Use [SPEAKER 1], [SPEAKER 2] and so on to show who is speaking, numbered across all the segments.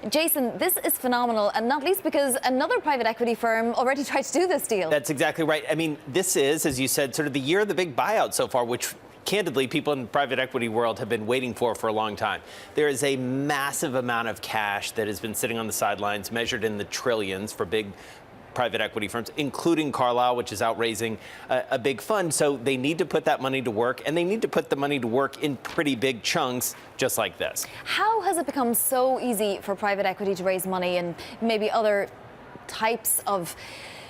[SPEAKER 1] Jason, this is phenomenal, and not least because another private equity firm already tried to do this deal.
[SPEAKER 2] That's exactly right. I mean, this is, as you said, sort of the year of the big buyout so far, which candidly, people in the private equity world have been waiting for a long time. There is a massive amount of cash that has been sitting on the sidelines, measured in the trillions for big private equity firms, including Carlyle, which is out raising a big fund. So they need to put that money to work, and they need to put the money to work in pretty big chunks, just like this.
[SPEAKER 1] How has it become so easy for private equity to raise money, and maybe other types of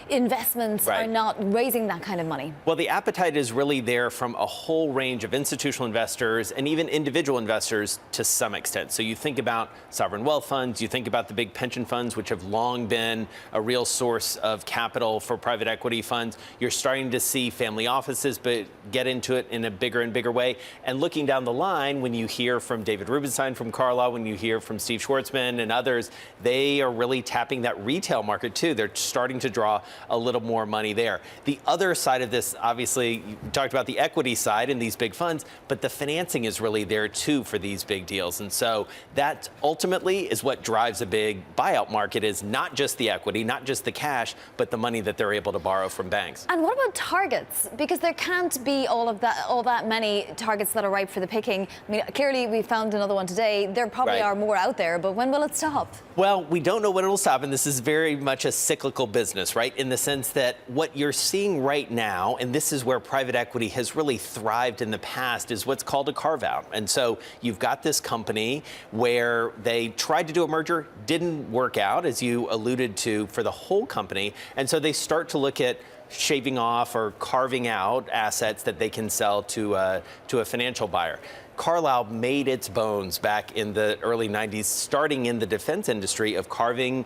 [SPEAKER 1] investments are not raising that kind of money?
[SPEAKER 2] Well, the appetite is really there from a whole range of institutional investors and even individual investors to some extent. So you think about sovereign wealth funds, you think about the big pension funds, which have long been a real source of capital for private equity funds. You're starting to see family offices but get into it in a bigger and bigger way. And looking down the line, when you hear from David Rubenstein from Carlyle, when you hear from Steve Schwartzman and others, they are really tapping that retail market too. They're starting to draw a little more money there. The other side of this, obviously, you talked about the equity side in these big funds, but the financing is really there too for these big deals. And so that ultimately is what drives a big buyout market, is not just the equity, not just the cash, but the money that they're able to borrow from banks.
[SPEAKER 1] And what about targets? Because there can't be all that many targets that are ripe for the picking. I mean, clearly we found another one today. There probably are more out there, but when will it stop?
[SPEAKER 2] Well, we don't know when it'll stop, and this is very much a cyclical business, right? In the sense that what you're seeing right now, and this is where private equity has really thrived in the past, is what's called a carve-out. And so you've got this company where they tried to do a merger, didn't work out, as you alluded to, for the whole company. And so they start to look at shaving off or carving out assets that they can sell to a financial buyer. Carlyle made its bones back in the early 90s, starting in the defense industry, of carving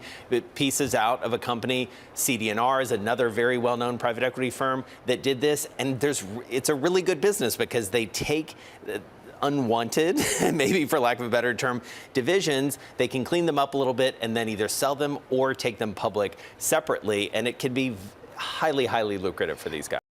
[SPEAKER 2] pieces out of a company. CD&R is another very well-known private equity firm that did this, and it's a really good business because they take unwanted, maybe for lack of a better term, divisions. They can clean them up a little bit and then either sell them or take them public separately, and it can be highly, highly lucrative for these guys.